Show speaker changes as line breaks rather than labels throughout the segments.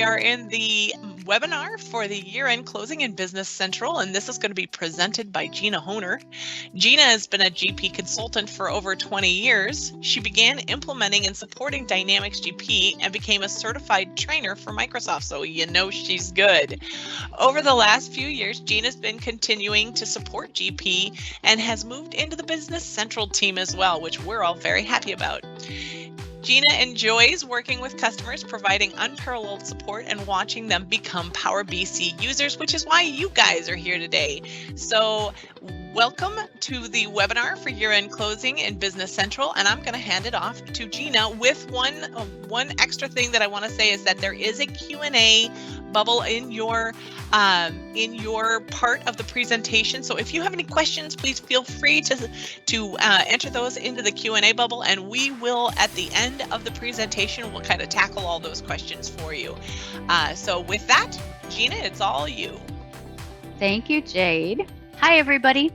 are in the webinar for the year-end closing in Business Central, and this is going to be presented by Gina Hoener. Gina has been a GP consultant for over 20 years. She began implementing and supporting Dynamics GP and became a certified trainer for Microsoft, so you know she's good. Over the last few years, Gina's been continuing to support GP and has moved into the Business Central team as well, which we're all very happy about. Gina enjoys working with customers, providing unparalleled support and watching them become Power BC users, which is why you guys are here today. So welcome to the webinar for year-end closing in Business Central, and I'm going to hand it off to Gina with one extra thing that I want to say is that there is a Q&A bubble in your part of the presentation. So if you have any questions, please feel free to enter those into the Q&A bubble, and we will, at the end of the presentation, we'll kind of tackle all those questions for you. So with that, Gina, it's all you.
Thank you, Jade. Hi, everybody.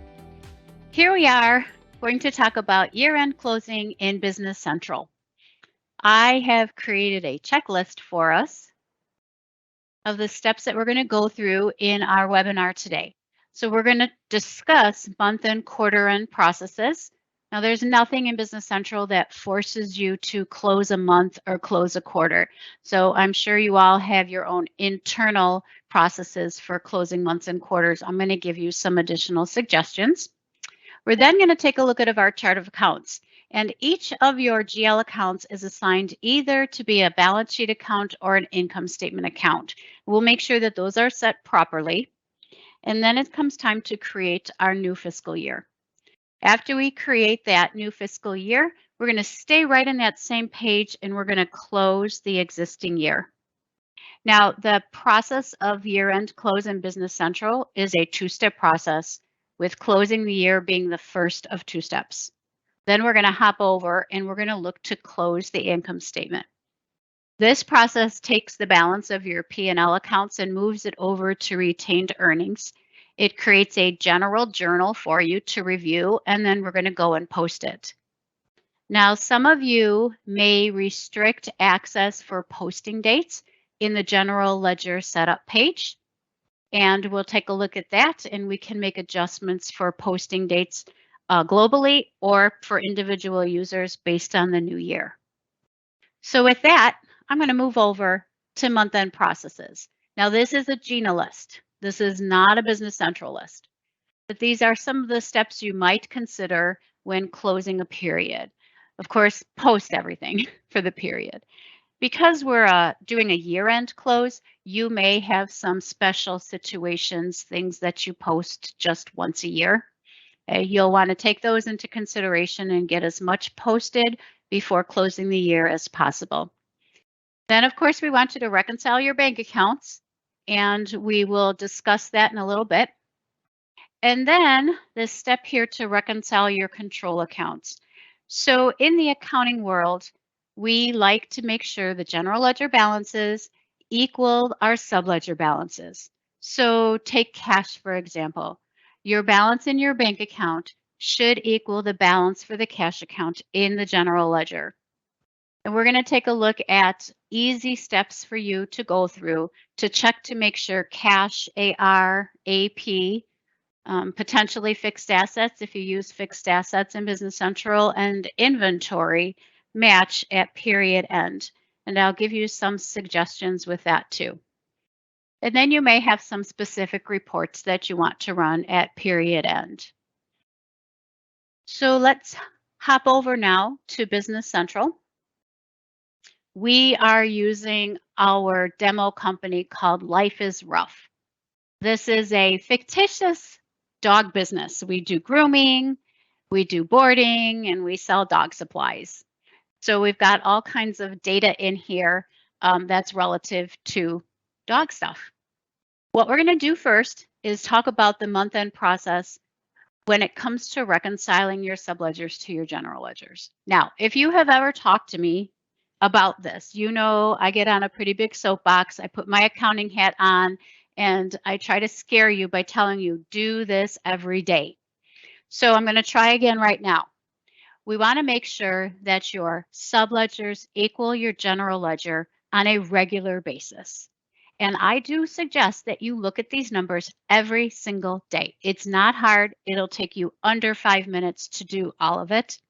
Here we are going to talk about year-end closing in Business Central. I have created a checklist for us of the steps that we're going to go through in our webinar today. So we're going to discuss month and quarter end processes. Now, there's nothing in Business Central that forces you to close a month or close a quarter. So I'm sure you all have your own internal processes for closing months and quarters. I'm going to give you some additional suggestions. We're then going to take a look at our chart of accounts. And each of your GL accounts is assigned either to be a balance sheet account or an income statement account. We'll make sure that those are set properly. And then it comes time to create our new fiscal year. After we create that new fiscal year, we're going to stay right in that same page and we're going to close the existing year. Now, the process of year-end close in Business Central is a two-step process, with closing the year being the first of two steps. Then we're going to hop over and we're going to look to close the income statement. This process takes the balance of your P&L accounts and moves it over to retained earnings. It creates a general journal for you to review, and then we're going to go and post it. Now, some of you may restrict access for posting dates in the general ledger setup page, and we'll take a look at that, and we can make adjustments for posting dates globally or for individual users based on the new year. So with that, I'm going to move over to month-end processes. Now, this is a Gina list. This is not a Business Central list, but these are some of the steps you might consider when closing a period. Of course, post everything for the period. Because we're doing a year-end close, you may have some special situations, things that you post just once a year. You'll want to take those into consideration and get as much posted before closing the year as possible. Then, of course, we want you to reconcile your bank accounts, and we will discuss that in a little bit. And then this step here to reconcile your control accounts. So in the accounting world, we like to make sure the general ledger balances equal our subledger balances. So take cash, for example. Your balance in your bank account should equal the balance for the cash account in the general ledger. And we're going to take a look at easy steps for you to go through to check to make sure cash, AR, AP, potentially fixed assets if you use fixed assets in Business Central, and inventory match at period end. And I'll give you some suggestions with that too. And then you may have some specific reports that you want to run at period end. So let's hop over now to Business Central. We are using our demo company called Life is Rough. This is a fictitious dog business. We do grooming, we do boarding, and we sell dog supplies. So we've got all kinds of data in here that's relative to dog stuff. What we're going to do first is talk about the month-end process when it comes to reconciling your subledgers to your general ledgers. Now, if you have ever talked to me about this, you know I get on a pretty big soapbox. I put my accounting hat on and I try to scare you by telling you, do this every day. So I'm going to try again right now. We want to make sure that your subledgers equal your general ledger on a regular basis. And I do suggest that you look at these numbers every single day. It's not hard. It'll take you under 5 minutes to do all of it.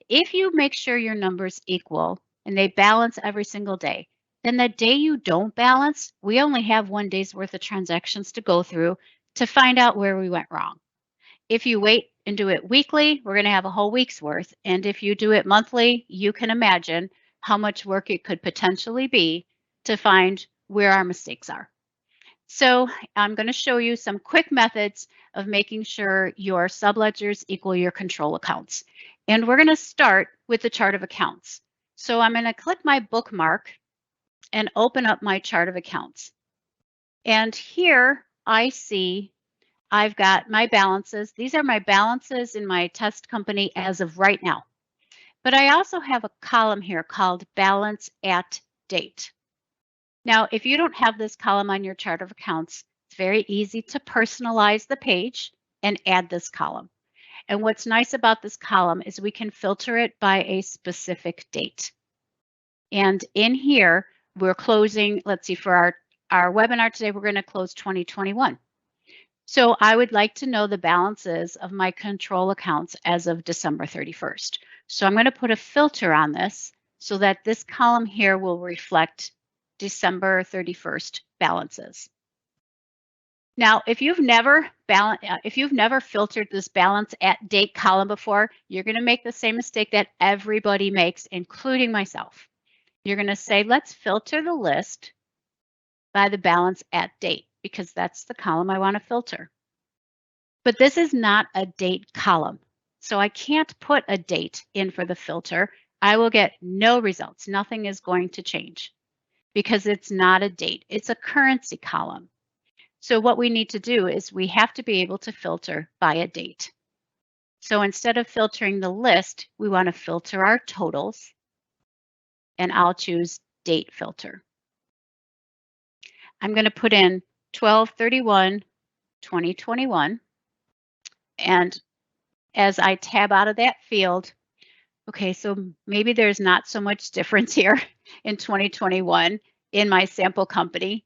If you make sure your numbers equal and they balance every single day, then the day you don't balance, we only have 1 day's worth of transactions to go through to find out where we went wrong. If you wait and do it weekly, we're going to have a whole week's worth. And if you do it monthly, you can imagine how much work it could potentially be to find where our mistakes are. So I'm going to show you some quick methods of making sure your subledgers equal your control accounts. And we're going to start with the chart of accounts. So I'm going to click my bookmark and open up my chart of accounts. And here I see I've got my balances. These are my balances in my test company as of right now. But I also have a column here called balance at date. Now, if you don't have this column on your chart of accounts, it's very easy to personalize the page and add this column. And what's nice about this column is we can filter it by a specific date. And in here, we're closing, let's see, for our webinar today, we're going to close 2021. So I would like to know the balances of my control accounts as of December 31st. So I'm going to put a filter on this so that this column here will reflect December 31st balances. Now, if you've never filtered this balance at date column before, you're going to make the same mistake that everybody makes, including myself. You're going to say, let's filter the list by the balance at date, because that's the column I want to filter. But this is not a date column, so I can't put a date in for the filter. I will get no results. Nothing is going to change because it's not a date. It's a currency column. So what we need to do is we have to be able to filter by a date. So instead of filtering the list, we want to filter our totals, and I'll choose date filter. I'm going to put in 12/31/2021, and as I tab out of that field, okay, so maybe there's not so much difference here in 2021 in my sample company.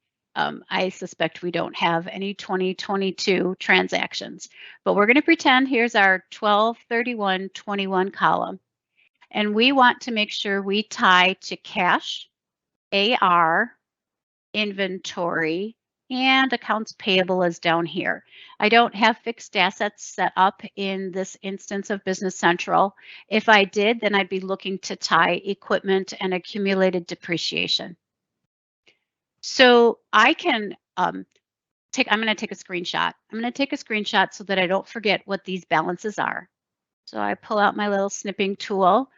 I suspect we don't have any 2022 transactions, but we're going to pretend here's our 12/31/21 column, and we want to make sure we tie to cash, AR, inventory, and accounts payable is down here. I don't have fixed assets set up in this instance of Business Central. If I did, then I'd be looking to tie equipment and accumulated depreciation. So I can I'm going to take a screenshot. I'm going to take a screenshot so that I don't forget what these balances are. So I pull out my little snipping tool.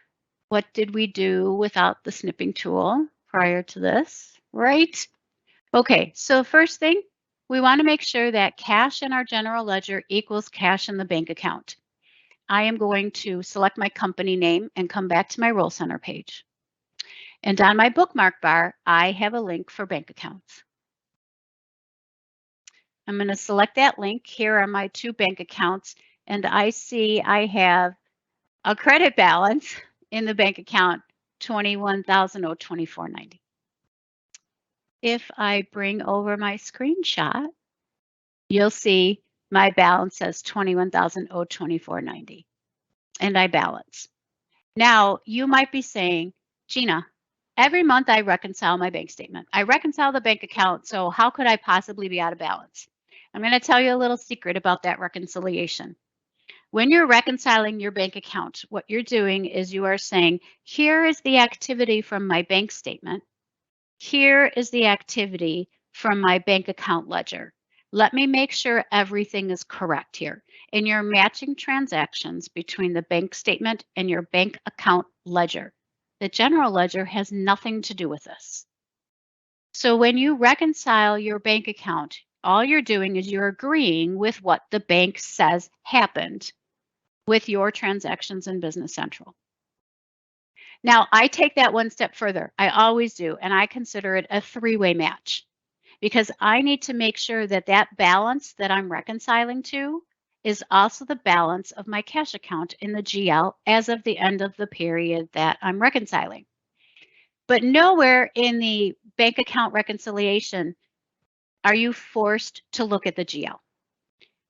What did we do without the snipping tool prior to this, right? Okay, so first thing, we want to make sure that cash in our general ledger equals cash in the bank account. I am going to select my company name and come back to my Roll Center page. And on my bookmark bar, I have a link for bank accounts. I'm going to select that link. Here are my 2 bank accounts, and I see I have a credit balance in the bank account, $21,024.90. If I bring over my screenshot, you'll see my balance says $21,024.90, and I balance. Now, you might be saying, Gina, every month I reconcile my bank statement. I reconcile the bank account, so how could I possibly be out of balance? I'm going to tell you a little secret about that reconciliation. When you're reconciling your bank account, what you're doing is you are saying, here is the activity from my bank statement. Here is the activity from my bank account ledger. Let me make sure everything is correct here. And you're matching transactions between the bank statement and your bank account ledger. The general ledger has nothing to do with this. So when you reconcile your bank account, all you're doing is you're agreeing with what the bank says happened with your transactions in Business Central. Now, I take that one step further. I always do, and I consider it a 3-way match because I need to make sure that that balance that I'm reconciling to is also the balance of my cash account in the GL as of the end of the period that I'm reconciling. But nowhere in the bank account reconciliation are you forced to look at the GL.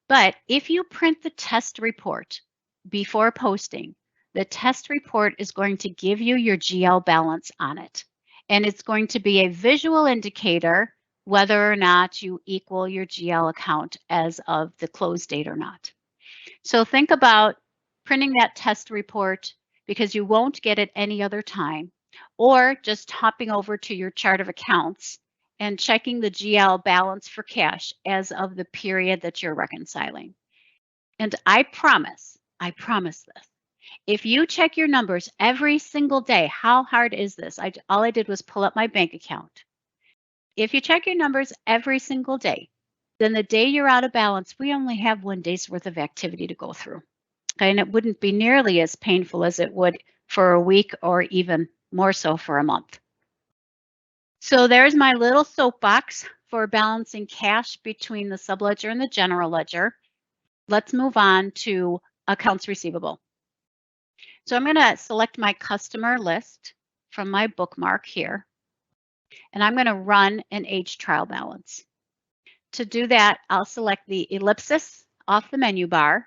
But if you print the test report before posting, the test report is going to give you your GL balance on it. And it's going to be a visual indicator whether or not you equal your GL account as of the close date or not. So think about printing that test report because you won't get it any other time, or just hopping over to your chart of accounts and checking the GL balance for cash as of the period that you're reconciling. And I promise this. If you check your numbers every single day, how hard is this? All I did was pull up my bank account. If you check your numbers every single day, then the day you're out of balance, we only have 1 day's worth of activity to go through. Okay, and it wouldn't be nearly as painful as it would for a week or even more so for a month. So there's my little soapbox for balancing cash between the subledger and the general ledger. Let's move on to accounts receivable. So I'm going to select my customer list from my bookmark here, and I'm going to run an age trial balance. To do that, I'll select the ellipsis off the menu bar,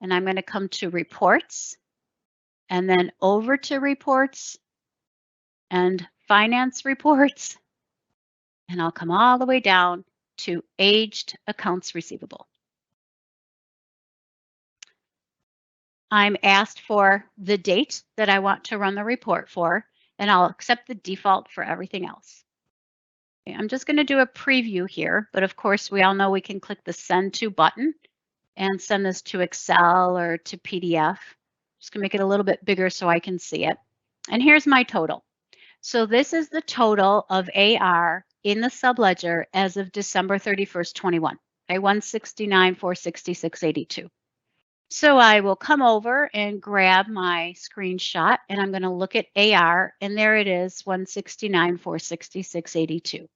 and I'm going to come to reports, and then over to reports and finance reports, and I'll come all the way down to aged accounts receivable. I'm asked for the date that I want to run the report for, and I'll accept the default for everything else. Okay, I'm just going to do a preview here, but of course we all know we can click the send to button and send this to Excel or to PDF. Just going to make it a little bit bigger so I can see it. And here's my total. So this is the total of AR in the subledger as of December 31st, 21. Okay, 169,466.82. So I will come over and grab my screenshot, and I'm going to look at AR, and there it is, 169,466.82.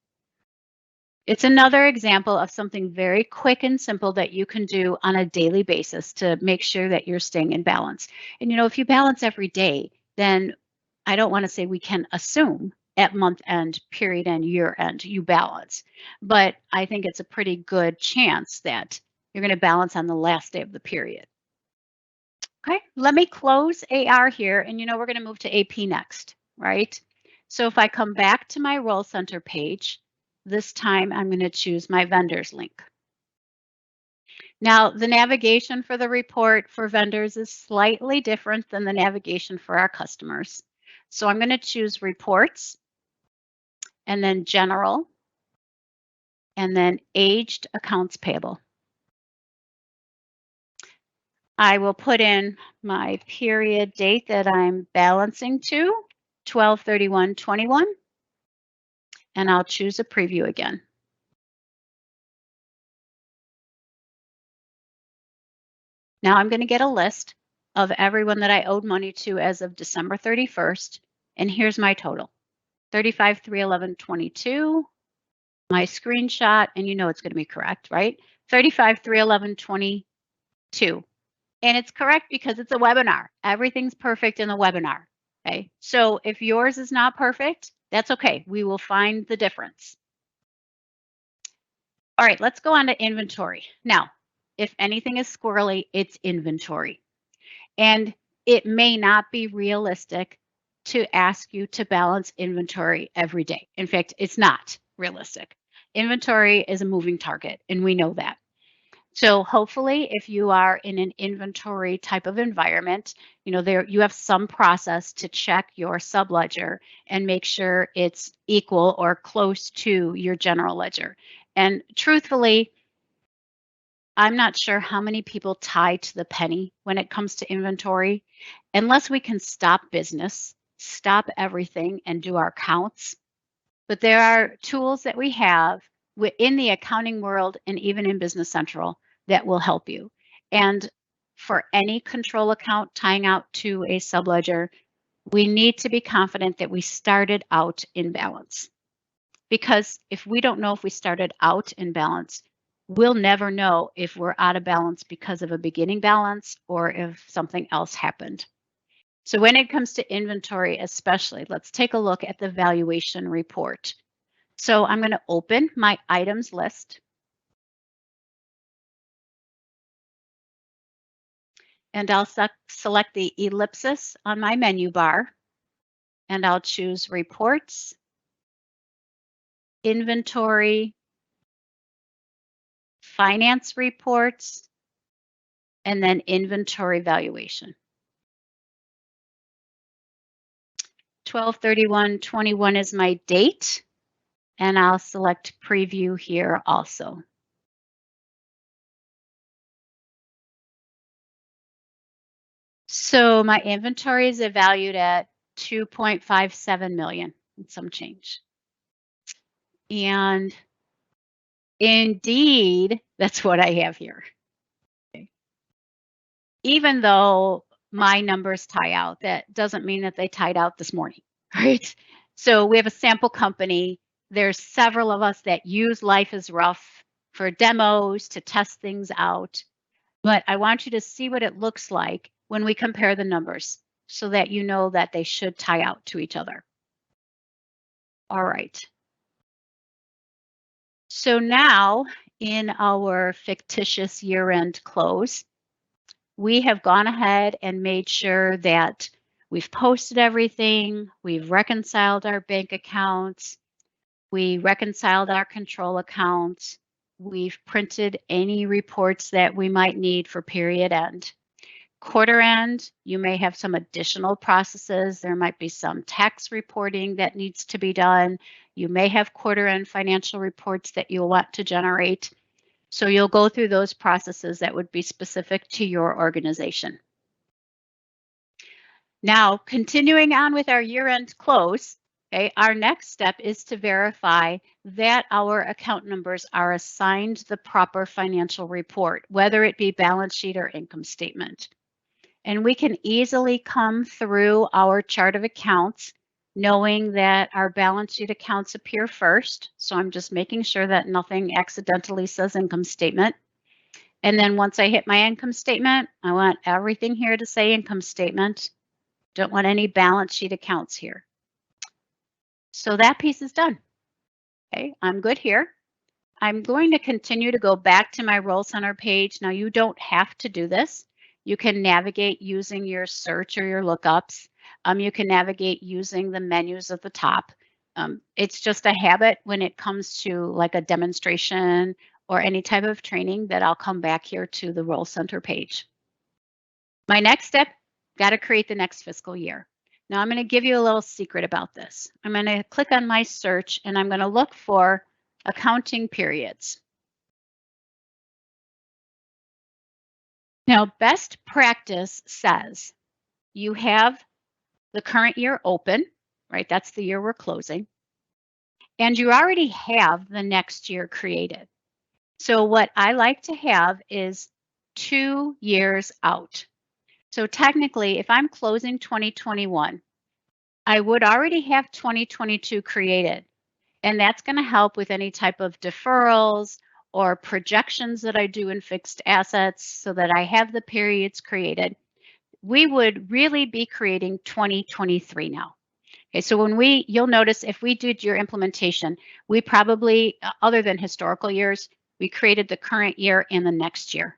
It's another example of something very quick and simple that you can do on a daily basis to make sure that you're staying in balance. And if you balance every day, then I don't want to say we can assume at month end, period end, year end, you balance. But I think it's a pretty good chance that you're going to balance on the last day of the period. Okay, let me close AR here, and we're going to move to AP next, right? So if I come back to my Roll Center page, this time I'm going to choose my vendors link. Now, the navigation for the report for vendors is slightly different than the navigation for our customers. So I'm going to choose reports, and then general, and then aged accounts payable. I will put in my period date that I'm balancing to, 12/31/21, and I'll choose a preview again. Now I'm going to get a list of everyone that I owed money to as of December 31st, and here's my total, 35,311.22. My screenshot, and it's going to be correct, right? 35,311.22. And it's correct because it's a webinar. Everything's perfect in the webinar. Okay. So if yours is not perfect, that's okay. We will find the difference. All right, let's go on to inventory. Now, if anything is squirrely, it's inventory. And it may not be realistic to ask you to balance inventory every day. In fact, it's not realistic. Inventory is a moving target, and we know that. So hopefully, if you are in an inventory type of environment, you have some process to check your subledger and make sure it's equal or close to your general ledger. And truthfully, I'm not sure how many people tie to the penny when it comes to inventory. Unless we can stop business, stop everything, and do our counts. But there are tools that we have in the accounting world and even in Business Central that will help you. And for any control account tying out to a subledger, we need to be confident that we started out in balance. Because if we don't know if we started out in balance, we'll never know if we're out of balance because of a beginning balance or if something else happened. So when it comes to inventory especially, let's take a look at the valuation report. So I'm going to open my items list. And I'll select the ellipsis on my menu bar. And I'll choose Reports, Inventory, Finance Reports, and then Inventory Valuation. 12/31/21 is my date, and I'll select Preview here also. So my inventory is valued at 2.57 million and some change. And indeed, that's what I have here. Okay. Even though my numbers tie out, that doesn't mean that they tied out this morning, right? So we have a sample company. There's several of us that use Life is Rough for demos to test things out. But I want you to see what it looks like when we compare the numbers so that you know that they should tie out to each other. All right. So now in our fictitious year-end close, we have gone ahead and made sure that we've posted everything, we've reconciled our bank accounts, we reconciled our control accounts, we've printed any reports that we might need for period end. Quarter end, you may have some additional processes. There might be some tax reporting that needs to be done. You may have quarter end financial reports that you'll want to generate. So you'll go through those processes that would be specific to your organization. Now, continuing on with our year-end close, okay, our next step is to verify that our account numbers are assigned the proper financial report, whether it be balance sheet or income statement. And we can easily come through our chart of accounts knowing that our balance sheet accounts appear first. So I'm just making sure that nothing accidentally says income statement. And then once I hit my income statement, I want everything here to say income statement. Don't want any balance sheet accounts here. So that piece is done. Okay, I'm good here. I'm going to continue to go back to my Role Center page. Now you don't have to do this. You can navigate using your search or your lookups. You can navigate using the menus at the top. It's just a habit when it comes to like a demonstration or any type of training that I'll come back here to the Role Center page. My next step, got to create the next fiscal year. Now I'm going to give you a little secret about this. I'm going to click on my search and I'm going to look for accounting periods. Now, best practice says you have the current year open, right? That's the year we're closing. And you already have the next year created. So what I like to have is 2 years out. So technically, if I'm closing 2021, I would already have 2022 created. And that's going to help with any type of deferrals or projections that I do in fixed assets so that I have the periods created. We would really be creating 2023 now. Okay, so when you'll notice if we did your implementation, we probably, other than historical years, we created the current year and the next year.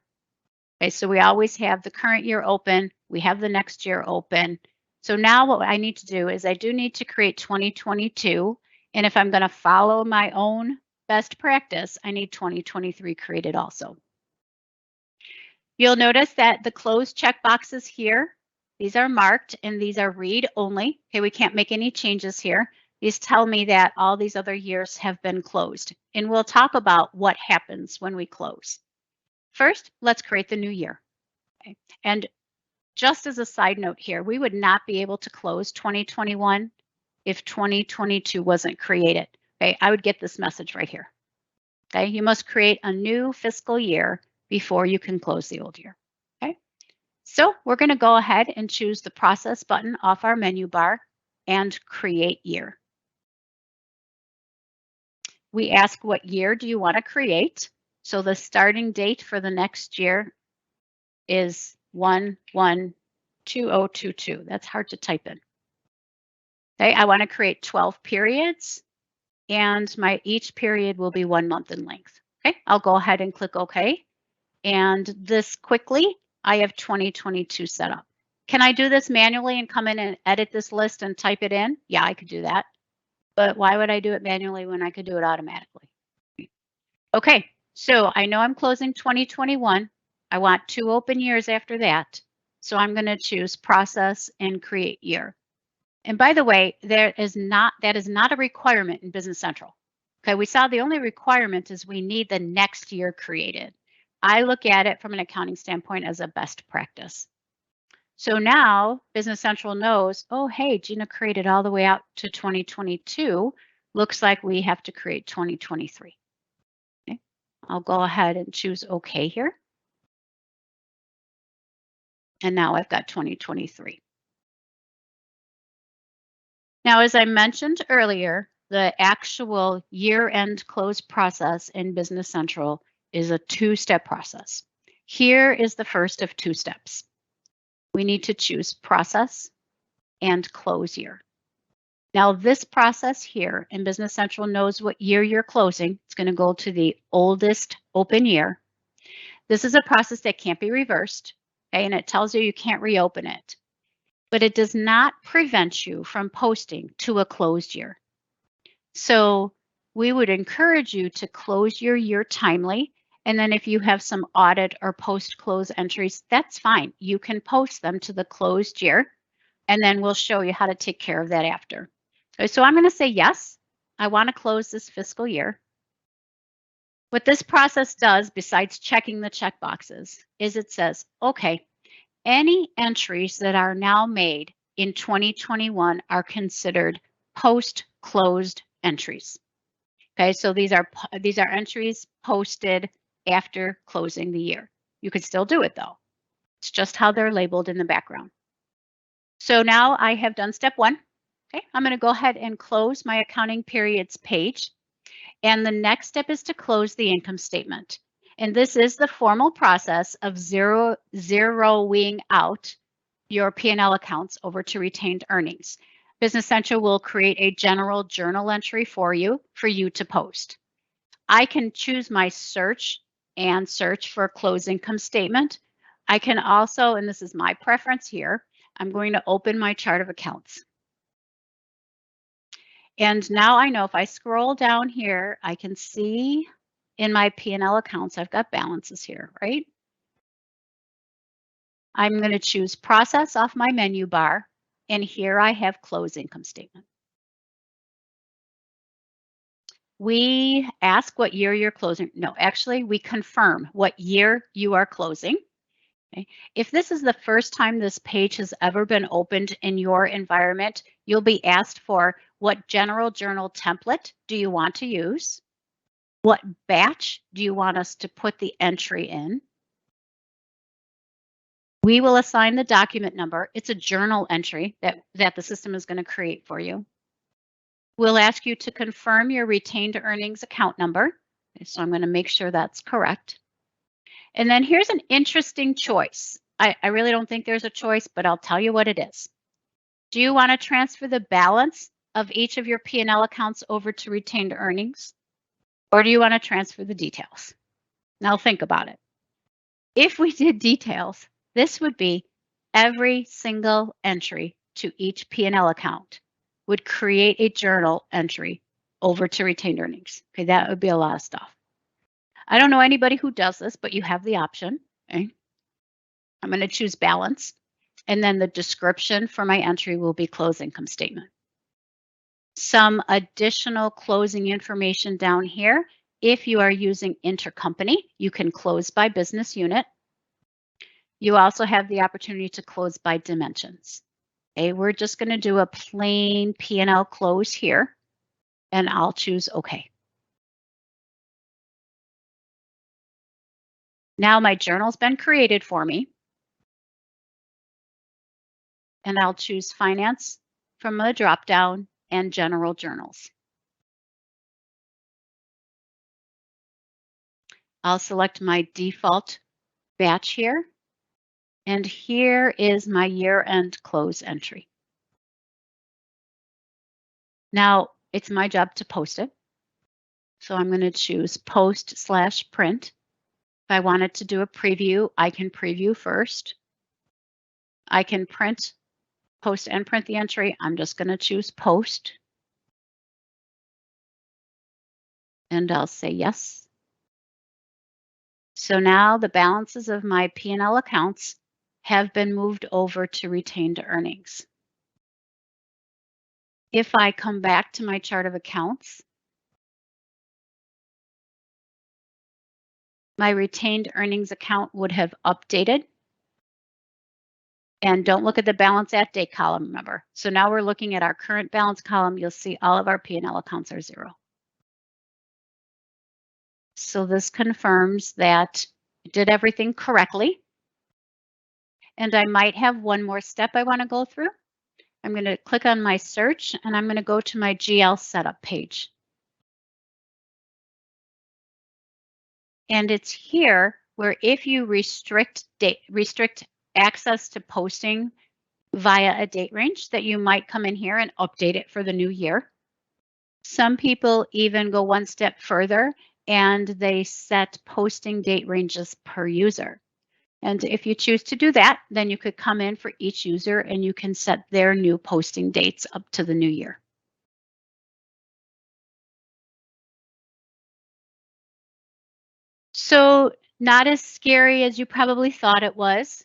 Okay, so we always have the current year open, we have the next year open. So now what I need to do is I do need to create 2022. And if I'm going to follow my own best practice, I need 2023 created also. You'll notice that the closed checkboxes here, these are marked and these are read only. Okay, we can't make any changes here. These tell me that all these other years have been closed. And we'll talk about what happens when we close. First, let's create the new year. Okay. And just as a side note here, we would not be able to close 2021 if 2022 wasn't created. Okay, I would get this message right here. Okay, you must create a new fiscal year before you can close the old year. Okay, so we're going to go ahead and choose the process button off our menu bar and create year. We ask what year do you want to create? So the starting date for the next year is 1/1/2022. That's hard to type in. Okay, I want to create 12 periods and each period will be 1 month in length. Okay, I'll go ahead and click OK. And this quickly, I have 2022 set up. Can I do this manually and come in and edit this list and type it in? Yeah, I could do that. But why would I do it manually when I could do it automatically? Okay, so I know I'm closing 2021. I want 2 open years after that. So I'm going to choose process and create year. And by the way, that is not a requirement in Business Central. Okay, we saw the only requirement is we need the next year created. I look at it from an accounting standpoint as a best practice. So now Business Central knows, oh, hey, Gina created all the way out to 2022. Looks like we have to create 2023. Okay. I'll go ahead and choose OK here. And now I've got 2023. Now, as I mentioned earlier, the actual year-end close process in Business Central is a 2-step process. Here is the first of 2 steps. We need to choose process and close year. Now, this process here in Business Central knows what year you're closing. It's going to go to the oldest open year. This is a process that can't be reversed, okay, and it tells you can't reopen it. But it does not prevent you from posting to a closed year. So we would encourage you to close your year timely. And then if you have some audit or post-close entries, that's fine. You can post them to the closed year, and then we'll show you how to take care of that after. Okay, so I'm going to say yes, I want to close this fiscal year. What this process does, besides checking the check boxes, is it says, okay, any entries that are now made in 2021 are considered post-closed entries. Okay, so these are entries posted after closing the year. You could still do it though. It's just how they're labeled in the background. So now I have done step 1. Okay, I'm going to go ahead and close my accounting periods page. And the next step is to close the income statement. And this is the formal process of zeroing out your P&L accounts over to retained earnings. Business Central will create a general journal entry for you to post. I can choose my search and search for close income statement. I can also, and this is my preference here, I'm going to open my chart of accounts. And now I know if I scroll down here, I can see in my P&L accounts, I've got balances here, right? I'm going to choose process off my menu bar, and here I have close income statement. We ask what year you're closing. No, actually, we confirm what year you are closing. Okay. If this is the first time this page has ever been opened in your environment, you'll be asked for what general journal template do you want to use? What batch do you want us to put the entry in? We will assign the document number. It's a journal entry that the system is going to create for you. We'll ask you to confirm your retained earnings account number. Okay, so I'm going to make sure that's correct. And then here's an interesting choice. I really don't think there's a choice, but I'll tell you what it is. Do you want to transfer the balance of each of your P&L accounts over to retained earnings? Or do you want to transfer the details? Now think about it. If we did details, this would be every single entry to each P&L account would create a journal entry over to retained earnings. Okay, that would be a lot of stuff. I don't know anybody who does this, but you have the option. Okay. I'm going to choose balance, and then the description for my entry will be close income statement. Some additional closing information down here. If you are using intercompany, you can close by business unit. You also have the opportunity to close by dimensions. Okay, we're just going to do a plain P&L close here, and I'll choose OK. Now my journal's been created for me, and I'll choose finance from the drop-down and general journals. I'll select my default batch here, and here is my year-end close entry. Now it's my job to post it. So I'm going to choose post/print. If I wanted to do a preview, I can preview first. I can print, post and print the entry. I'm just going to choose post. And I'll say yes. So now the balances of my P&L accounts have been moved over to retained earnings. If I come back to my chart of accounts, my retained earnings account would have updated. And don't look at the balance at date column, remember. So now we're looking at our current balance column. You'll see all of our P&L accounts are 0. So this confirms that I did everything correctly. And I might have one more step I want to go through. I'm going to click on my search and I'm going to go to my GL setup page. And it's here where if you restrict access to posting via a date range, that you might come in here and update it for the new year. Some people even go one step further and they set posting date ranges per user. And if you choose to do that, then you could come in for each user and you can set their new posting dates up to the new year. So not as scary as you probably thought it was,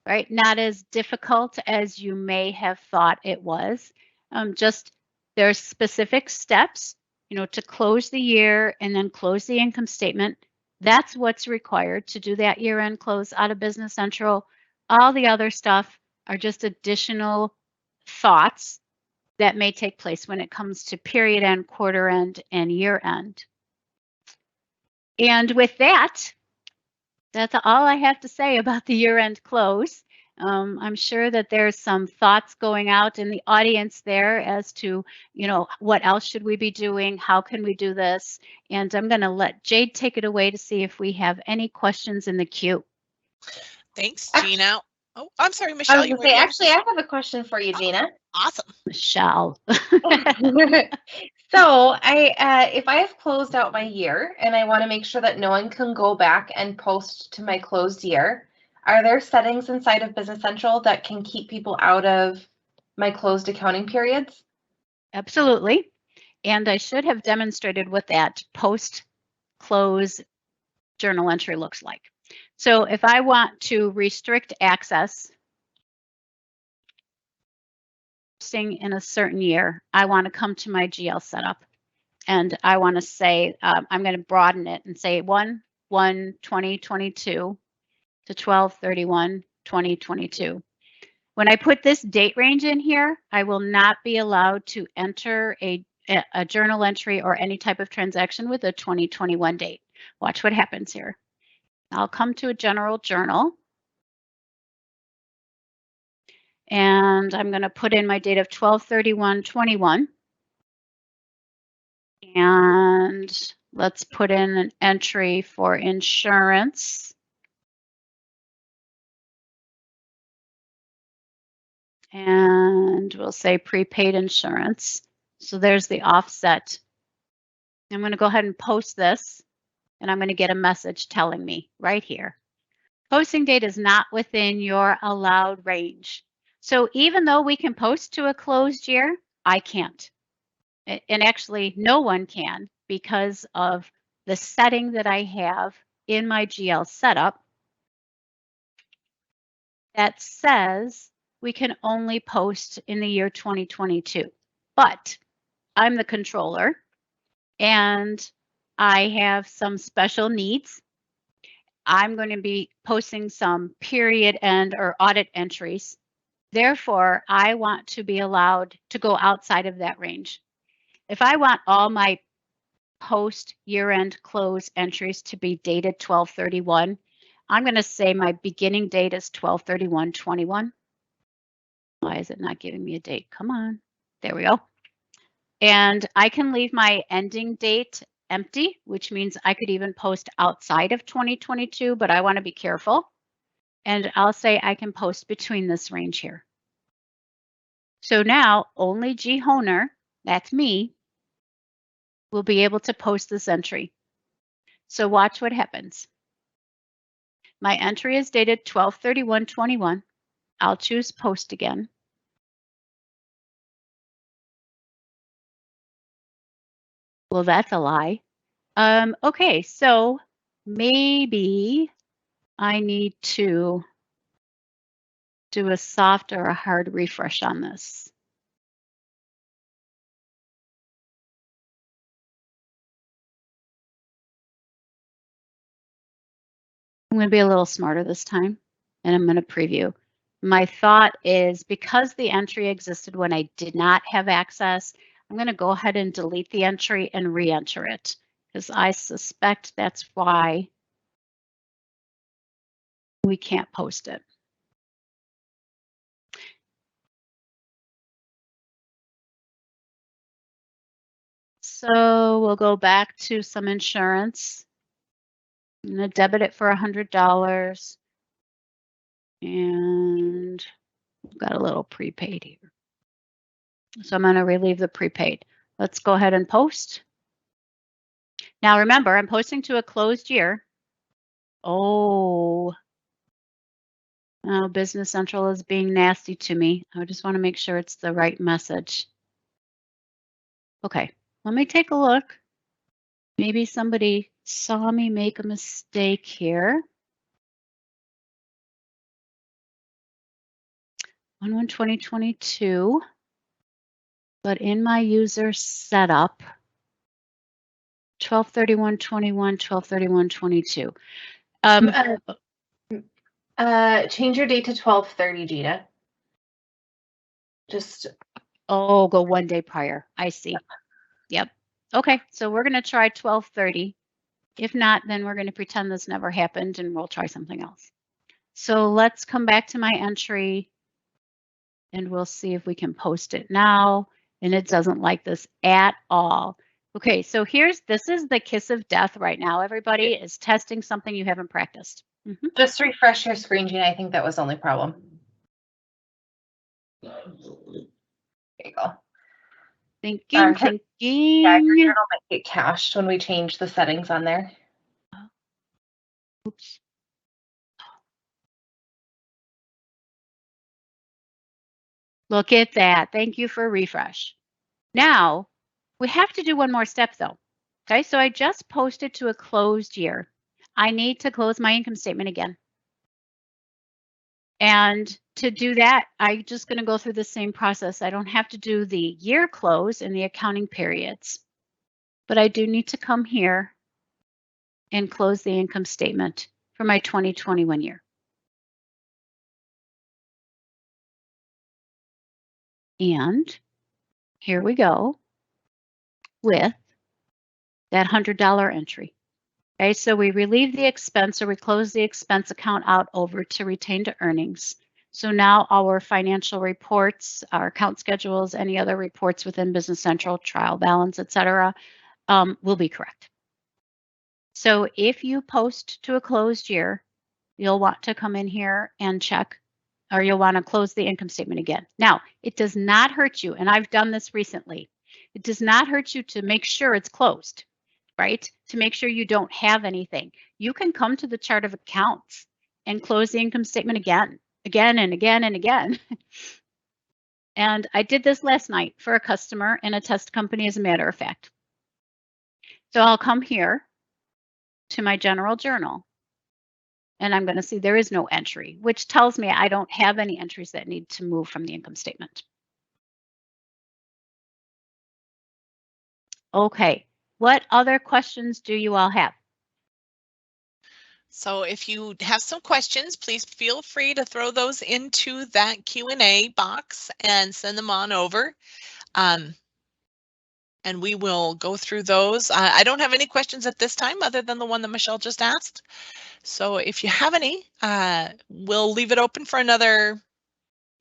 right? Not as difficult as you may have thought it was. Just there's specific steps, to close the year and then close the income statement. That's what's required to do that year-end close out of Business Central. All the other stuff are just additional thoughts that may take place when it comes to period end, quarter end, and year end. And with that, that's all I have to say about the year-end close. I'm sure that there's some thoughts going out in the audience there as to, what else should we be doing? How can we do this? And I'm going to let Jade take it away to see if we have any questions in the queue.
Thanks, Gina. Oh, I'm sorry, Michelle.
I was going to say, actually, I have a question for you, Gina.
Awesome.
Michelle.
So if I have closed out my year and I want to make sure that no one can go back and post to my closed year, are there settings inside of Business Central that can keep people out of my closed accounting periods?
Absolutely. And I should have demonstrated what that post-close journal entry looks like. So if I want to restrict access in a certain year, I want to come to my GL setup and I want to say, I'm going to broaden it and say 1/1/2022 to 12/31/2022. When I put this date range in here, I will not be allowed to enter a journal entry or any type of transaction with a 2021 date. Watch what happens here. I'll come to a general journal. And I'm going to put in my date of 12/31/21. And let's put in an entry for insurance. And we'll say prepaid insurance. So there's the offset. I'm going to go ahead and post this. And I'm going to get a message telling me right here. Posting date is not within your allowed range. So even though we can post to a closed year, I can't. And actually, no one can because of the setting that I have in my GL setup that says we can only post in the year 2022. But I'm the controller and I have some special needs. I'm going to be posting some period end or audit entries. Therefore, I want to be allowed to go outside of that range. If I want all my post year-end close entries to be dated 12/31, I'm going to say my beginning date is 12/31/21. Why is it not giving me a date? Come on. There we go. And I can leave my ending date empty, which means I could even post outside of 2022, but I want to be careful. And I'll say I can post between this range here. So now only G Hoener, that's me, will be able to post this entry. So watch what happens. My entry is dated 12/31/21. I'll choose post again. Well, that's a lie. Okay, so maybe I need to do a soft or a hard refresh on this. I'm going to be a little smarter this time, and I'm going to preview. My thought is because the entry existed when I did not have access, I'm going to go ahead and delete the entry and re-enter it, because I suspect that's why we can't post it. So we'll go back to some insurance. I'm going to debit it for $100. And we've got a little prepaid here. So I'm going to relieve the prepaid. Let's go ahead and post. Now remember, I'm posting to a closed year. Oh, Business Central is being nasty to me. I just want to make sure it's the right message. Okay, let me take a look. Maybe somebody saw me make a mistake here. 1/1/2022, but in my user setup, 12/31/21, 12/31/22.
Change your date to 12/30, Gina. Just
go 1 day prior. I see. Yep. Okay, so we're going to try 12/30. If not, then we're going to pretend this never happened and we'll try something else. So let's come back to my entry and we'll see if we can post it now. And it doesn't like this at all. Okay, so this is the kiss of death right now. Everybody is testing something you haven't practiced.
Just refresh your screen, Gina. I think that was the only problem. There you go.
Thinking.
Yeah, your journal might get cached when we change the settings on there.
Oops. Look at that. Thank you for refresh. Now, we have to do one more step though. Okay, so I just posted to a closed year. I need to close my income statement again. And to do that, I'm just going to go through the same process. I don't have to do the year close and the accounting periods, but I do need to come here and close the income statement for my 2021 year. And here we go with that $100 entry. Okay, so we relieve the expense or we close the expense account out over to retained earnings. So now our financial reports, our account schedules, any other reports within Business Central, trial balance, etc., will be correct. So if you post to a closed year, you'll want to come in here and check, or you'll want to close the income statement again. Now, it does not hurt you, and I've done this recently. It does not hurt you to make sure it's closed, right? To make sure you don't have anything. You can come to the chart of accounts and close the income statement again and again and again. And I did this last night for a customer and a test company, as a matter of fact. So I'll come here to my general journal and I'm going to see there is no entry, which tells me I don't have any entries that need to move from the income statement. Okay, what other questions do you all have?
So if you have some questions, please feel free to throw those into that Q&A box and send them on over. And we will go through those. I don't have any questions at this time other than the one that Michelle just asked. So if you have any, we'll leave it open for another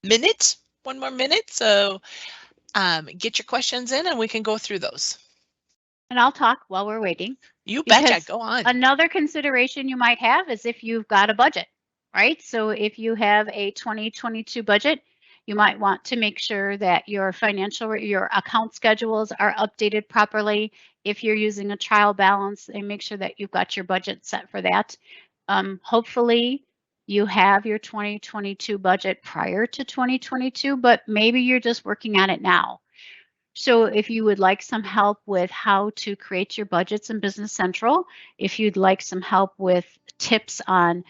minute, one more minute. So get your questions in and we can go through those.
And I'll talk while we're waiting.
You betcha, go on.
Another consideration you might have is if you've got a budget, right? So if you have a 2022 budget, You might want to make sure that your account schedules are updated properly. If you're using a trial balance, and make sure that you've got your budget set for that. Hopefully you have your 2022 budget prior to 2022, but maybe you're just working on it now. So if you would like some help with how to create your budgets in Business Central, if you'd like some help with tips on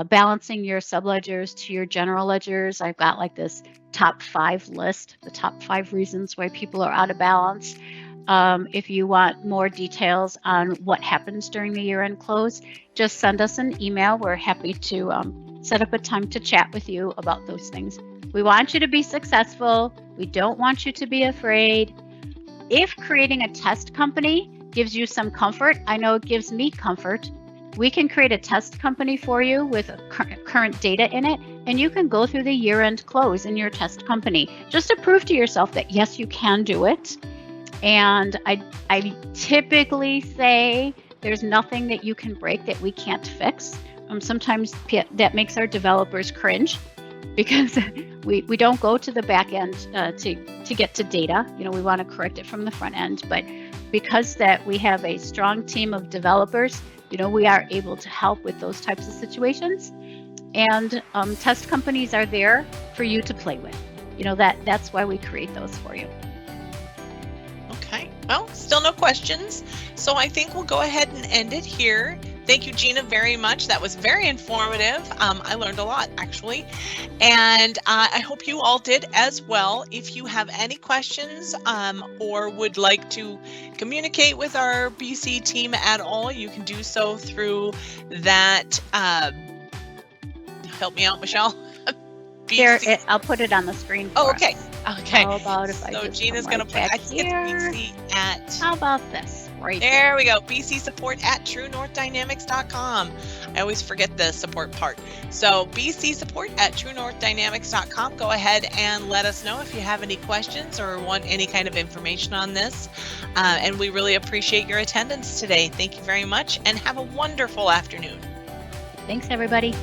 balancing your subledgers to your general ledgers, I've got like this top 5 list, the top 5 reasons why people are out of balance. If you want more details on what happens during the year-end close, just send us an email. We're happy to set up a time to chat with you about those things. We want you to be successful. We don't want you to be afraid. If creating a test company gives you some comfort, I know it gives me comfort, we can create a test company for you with current data in it, and you can go through the year-end close in your test company just to prove to yourself that yes, you can do it. And I typically say there's nothing that you can break that we can't fix. Sometimes that makes our developers cringe because we don't go to the back end to get to data. We want to correct it from the front end, but because that we have a strong team of developers, we are able to help with those types of situations. And test companies are there for you to play with. That's why we create those for you.
Okay, well, still no questions. So I think we'll go ahead and end it here. Thank you, Gina, very much. That was very informative. I learned a lot, actually. And I hope you all did as well. If you have any questions or would like to communicate with our BC team at all, you can do so through that. Help me out, Michelle.
Here, I'll put it on the screen for
okay.
us.
Okay.
How about if I
so
just
Gina's going to put, I think
here.
it's BC at.
How about this? Right
there we go. BC support at TrueNorthDynamics.com. I always forget the support part. So BC support at TrueNorthDynamics.com. Go ahead and let us know if you have any questions or want any kind of information on this. And we really appreciate your attendance today. Thank you very much and have a wonderful afternoon.
Thanks, everybody.